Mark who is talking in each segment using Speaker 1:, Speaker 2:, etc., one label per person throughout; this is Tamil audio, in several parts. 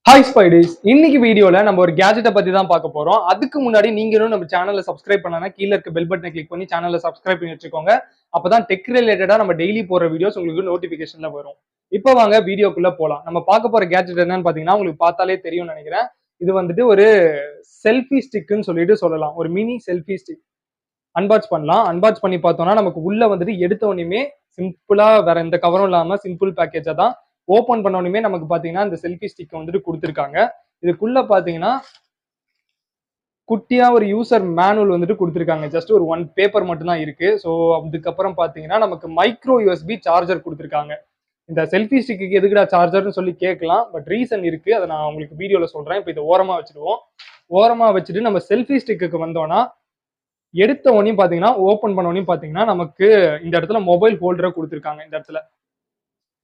Speaker 1: ஹாய் ஸ்பைடர்ஸ், இன்னைக்கு வீடியோல நம்ம ஒரு கேஜெட்டை பத்தி தான் பார்க்க போறோம். அதுக்கு முன்னாடி நீங்களும் நம்ம சேனலை சப்ஸ்கிரைப் பண்ணனா கீழே இருக்க பெல் பட்டனை கிளிக் பண்ணி சேனலை சப்ஸ்கிரைப் பண்ணி வச்சுக்கோங்க. அப்பதான் டெக் ரிலேட்டடா நம்ம டெய்லி போற வீடியோஸ் உங்களுக்கு நோட்டிபிகேஷன்ல வரும். இப்போ வாங்க வீடியோக்குள்ள போலாம். நம்ம பார்க்க போற கேஜெட் என்னன்னு பாத்தீங்கன்னா உங்களுக்கு பார்த்தாலே தெரியும்னு நினைக்கிறேன். இது வந்துட்டு ஒரு செல்ஃபி ஸ்டிக்னு சொல்லிட்டு சொல்லலாம். ஒரு மினி செல்ஃபி ஸ்டிக். அன்பாக்ஸ் பண்ணலாம். அன்பாக்ஸ் பண்ணி பார்த்தோம்னா நமக்கு உள்ள வந்துட்டு எடுத்த உடனே சிம்பிளா வேற எந்த கவரும் இல்லாம சிம்பிள் பேக்கேஜா தான் ஓபன் பண்ண உடனே நமக்கு பாத்தீங்கன்னா இந்த செல்ஃபி ஸ்டிக் வந்துட்டு கொடுத்துருக்காங்க. இதுக்குள்ள பாத்தீங்கன்னா குட்டியா ஒரு யூசர் மேனுவல் வந்துட்டு கொடுத்துருக்காங்க. ஜஸ்ட் ஒரு ஒன் பேப்பர் மட்டும் தான் இருக்கு. ஸோ அதுக்கப்புறம் பாத்தீங்கன்னா நமக்கு மைக்ரோ யூஎஸ்பி சார்ஜர் கொடுத்துருக்காங்க. இந்த செல்ஃபி ஸ்டிக்கு எதுக்குடா சார்ஜர்னு சொல்லி கேட்கலாம். பட் ரீசன் இருக்கு, அதை நான் உங்களுக்கு வீடியோல சொல்றேன். இப்போ இதை ஓரமா வச்சுடுவோம். ஓரமா வச்சுட்டு நம்ம செல்ஃபி ஸ்டிக்கு வந்தோம்னா எடுத்த உடனே பாத்தீங்கன்னா ஓபன் பண்ண உடனே பாத்தீங்கன்னா நமக்கு இந்த இடத்துல மொபைல் ஹோல்டரை கொடுத்துருக்காங்க. இந்த இடத்துல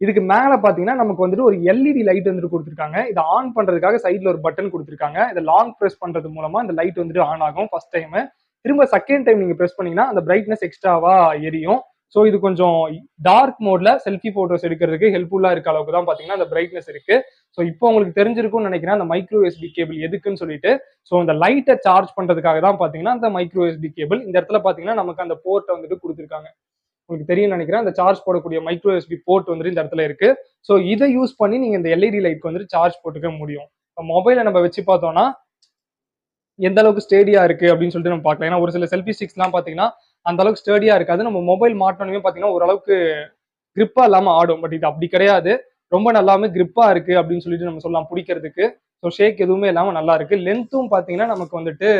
Speaker 1: இதுக்கு மேல பாத்தீங்கன்னா நமக்கு வந்துட்டு ஒரு எல்இடி லைட் வந்துட்டு கொடுத்துருக்காங்க. இதை ஆன் பண்றதுக்காக சைட்ல ஒரு பட்டன் கொடுத்துருக்காங்க. இதை லாங் பிரஸ் பண்றது மூலமா இந்த லைட் வந்துட்டு ஆன் ஆகும் ஃபர்ஸ்ட் டைம். திரும்ப செகண்ட் டைம் நீங்க பிரஸ் பண்ணீங்கன்னா அந்த பிரைட்னஸ் எக்ஸ்ட்ராவா எரியும். ஸோ இது கொஞ்சம் டார்க் மோட்ல செல்ஃபி போட்டோஸ் எடுக்கிறதுக்கு ஹெல்ப்ஃபுல்லா இருக்க அளவுக்கு தான் பாத்தீங்கன்னா அந்த பிரைட்னஸ் இருக்கு. ஸோ இப்போ உங்களுக்கு தெரிஞ்சிருக்கும்னு நினைக்கிறேன் அந்த மைக்ரோ எஸ்பி கேபிள் எதுக்குன்னு சொல்லிட்டு. ஸோ இந்த லைட்டை சார்ஜ் பண்றதுக்காக தான் பாத்தீங்கன்னா அந்த மைக்ரோ எஸ்பி கேபிள். இந்த இடத்துல பாத்தீங்கன்னா நமக்கு அந்த போர்ட்டை வந்துட்டு கொடுத்துருக்காங்க. உங்களுக்கு தெரியும் நினைக்கிறேன். அந்த சார்ஜ் போடக்கூடிய மைக்ரோ எஸ்பி போர்ட் வந்துட்டு இந்த இடத்துல இருக்கு. ஸோ இதை யூஸ் பண்ணி நீங்க இந்த எல்இடி லைட் வந்துட்டு சார்ஜ் போட்டுக்க முடியும். மொபைலை நம்ம வச்சு பார்த்தோம்னா எந்த அளவுக்கு ஸ்டேடியா இருக்கு அப்படின்னு சொல்லிட்டு நம்ம பார்க்கலாம். ஏன்னா ஒரு சில செல்ஃபி ஸ்டிக்ஸ் எல்லாம் பாத்தீங்கன்னா அந்த அளவுக்கு ஸ்டேடியா இருக்காது. நம்ம மொபைல் மாட்டோமே பாத்தீங்கன்னா ஓரளவுக்கு கிரிப்பா இல்லாம ஆடும். பட் இது அப்படி கிடையாது. ரொம்ப நல்லாமே கிரிப்பா இருக்கு அப்படின்னு சொல்லிட்டு நம்ம சொல்லலாம் பிடிக்கிறதுக்கு. ஸோ ஷேக் எதுவுமே இல்லாம நல்லா இருக்கு. லென்த்தும் பாத்தீங்கன்னா நமக்கு வந்துட்டு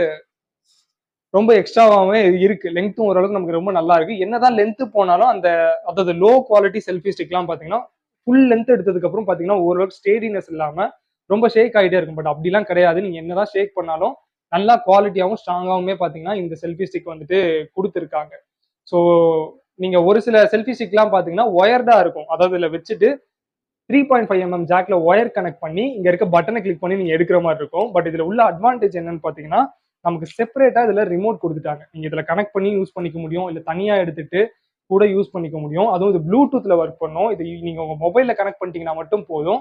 Speaker 1: ரொம்ப எக்ஸ்ட்ராவாவே இருக்கு. லென்த்தும் ஓரளவுக்கு நமக்கு ரொம்ப நல்லா இருக்கு. என்னதான் லென்த் போனாலும் அந்த அதாவது லோ குவாலிட்டி செல்ஃபி ஸ்டிக்லாம் பாத்தீங்கன்னா ஃபுல் லென்த் எடுத்ததுக்கு அப்புறம் பாத்தீங்கன்னா ஓரளவுக்கு ஸ்டேடினஸ் இல்லாம ரொம்ப ஷேக் ஆகிட்டே இருக்கும். பட் அப்படிலாம் கிடையாது. நீங்க என்னதான் ஷேக் பண்ணாலும் நல்லா குவாலிட்டியாவும் ஸ்ட்ராங்காவுமே பாத்தீங்கன்னா இந்த செல்ஃபி ஸ்டிக் வந்துட்டு கொடுத்துருக்காங்க. ஸோ நீங்க ஒரு சில செல்ஃபி ஸ்டிக்லாம் பாத்தீங்கன்னா ஒயர்டா இருக்கும். அதாவது இதுல வச்சுட்டு 3.5mm ஜாக்ல ஒயர் கனெக்ட் பண்ணி இங்க இருக்க பட்டனை கிளிக் பண்ணி நீங்க எடுக்கிற மாதிரி இருக்கும். பட் இதுல உள்ள அட்வான்டேஜ் என்னன்னு பாத்தீங்கன்னா நமக்கு செப்பரேட்டா இதுல ரிமோட் கொடுத்துட்டாங்க. நீங்க இதுல கனெக்ட் பண்ணி யூஸ் பண்ணிக்க முடியும். இல்ல தனியா எடுத்துட்டு கூட யூஸ் பண்ணிக்க முடியும். அதுவும் இது ப்ளூடூத்ல ஒர்க் பண்ணும். இது நீங்க உங்க மொபைல்ல கனெக்ட் பண்ணிட்டீங்கன்னா மட்டும் போதும்.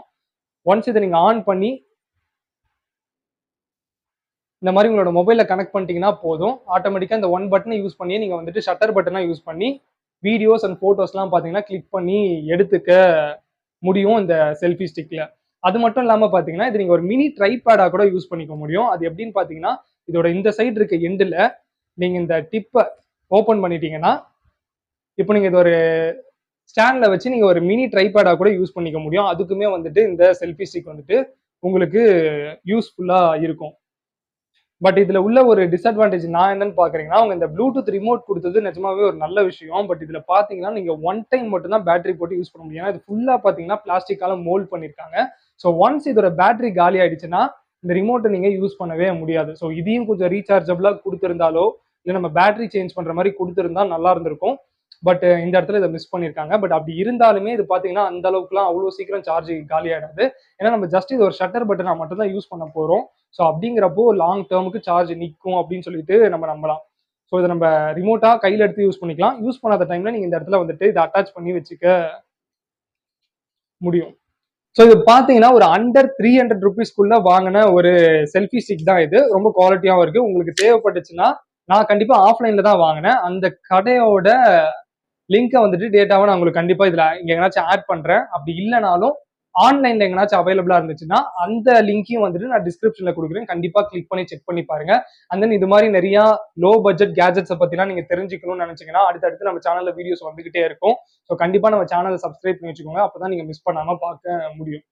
Speaker 1: ஒன்ஸ் இதை நீங்க ஆன் பண்ணி இந்த மாதிரி உங்களோட மொபைல்ல கனெக்ட் பண்ணிட்டீங்கன்னா போதும். ஆட்டோமேட்டிக்கா இந்த ஒன் பட்டனை யூஸ் பண்ணி நீங்க வந்துட்டு ஷட்டர் பட்டனா யூஸ் பண்ணி வீடியோஸ் அண்ட் போட்டோஸ்லாம் பாத்தீங்கன்னா கிளிக் பண்ணி எடுத்துக்க முடியும் இந்த செல்ஃபி ஸ்டிக்ல. அது மட்டும் இல்லாம பாத்தீங்கன்னா இது நீங்க ஒரு மினி ட்ரைபேடா கூட யூஸ் பண்ணிக்க முடியும். அது எப்படின்னு பாத்தீங்கன்னா இதோட இந்த சைடு இருக்க எண்டுல நீங்க இந்த டிப்பை ஓபன் பண்ணிட்டீங்கன்னா இப்போ நீங்க இது ஒரு ஸ்டாண்ட்ல வச்சு நீங்க ஒரு மினி ட்ரைபேடா கூட யூஸ் பண்ணிக்க முடியும். அதுக்குமே வந்துட்டு இந்த செல்ஃபி ஸ்டிக் வந்துட்டு உங்களுக்கு யூஸ்ஃபுல்லா இருக்கும். பட் இதுல உள்ள ஒரு டிஸ்அட்வான்டேஜ் நான் என்னன்னு பாக்குறீங்கன்னா அவங்க இந்த ப்ளூடூத் ரிமோட் கொடுத்தது நிஜமாவே ஒரு நல்ல விஷயம். பட் இதுல பாத்தீங்கன்னா நீங்க ஒன் டைம் மட்டும் தான் பேட்டரி போட்டு யூஸ் பண்ண முடியும். ஏன்னா இது ஃபுல்லா பாத்தீங்கன்னா பிளாஸ்டிக்கால மோல்ட் பண்ணிருக்காங்க. ஸோ ஒன்ஸ் இதோட பேட்டரி காலி ஆயிடுச்சுன்னா இந்த ரிமோட்டை நீங்க யூஸ் பண்ணவே முடியாது. ஸோ இதையும் கொஞ்சம் ரீசார்ஜபிளா கொடுத்திருந்தாலோ இல்லை நம்ம பேட்டரி சேஞ்ச் பண்ற மாதிரி கொடுத்திருந்தா நல்லா இருந்திருக்கும். பட் இந்த இடத்துல இதை மிஸ் பண்ணிருக்காங்க. பட் அப்படி இருந்தாலுமே இது பாத்தீங்கன்னா அந்த அளவுக்குலாம் அவ்வளவு சீக்கிரம் சார்ஜ் காலி ஆயிடாது. ஏன்னா நம்ம ஜஸ்ட் இது ஒரு ஷட்டர் பட்டனை மட்டும் தான் யூஸ் பண்ண போறோம். ஸோ அப்படிங்கிறப்போ லாங் டேர்முக்கு சார்ஜ் நிற்கும் அப்படின்னு சொல்லிட்டு நம்ம நம்பலாம். ஸோ இதை நம்ம ரிமோட்டா கையில எடுத்து யூஸ் பண்ணிக்கலாம். யூஸ் பண்ணாத டைம்ல நீங்க இந்த இடத்துல வந்துட்டு இதை அட்டாச் பண்ணி வச்சுக்க முடியும். ஸோ இது பாத்தீங்கன்னா ஒரு அண்டர் 300 rupeesக்குள்ள வாங்கின ஒரு செல்ஃபி ஸ்டிக் தான் இது. ரொம்ப குவாலிட்டியாவும் இருக்கு. உங்களுக்கு தேவைப்பட்டுச்சுன்னா நான் கண்டிப்பா ஆஃப்லைன்ல தான் வாங்கினேன். அந்த கடையோட லிங்கை வந்துட்டு டேட்டாவை நான் உங்களுக்கு கண்டிப்பா இதுல எங்கேனாச்சும் ஆட் பண்றேன். அப்படி இல்லைனாலும் ஆன்லைன்ல எங்கனாச்சும் அவைலபிளா இருந்துச்சுன்னா அந்த லிங்கையும் வந்துட்டு நான் டிஸ்கிரிப்ஷன்ல கொடுக்குறேன். கண்டிப்பா கிளிக் பண்ணி செக் பண்ணி பாருங்க. அண்ட் தென் இது மாதிரி நிறைய லோ பட்ஜெட் கேஜெட்ஸை பத்திலாம் நீங்க தெரிஞ்சுக்கணும்னு நினைச்சீங்கன்னா அடுத்தடுத்து நம்ம சேனல்ல வீடியோஸ் வந்துகிட்டே இருக்கும். ஸோ கண்டிப்பா நம்ம சேனலை சப்ஸ்கிரைப் பண்ணி வச்சுக்கோங்க. அப்பதான் நீங்க மிஸ் பண்ணாம பார்க்க முடியும்.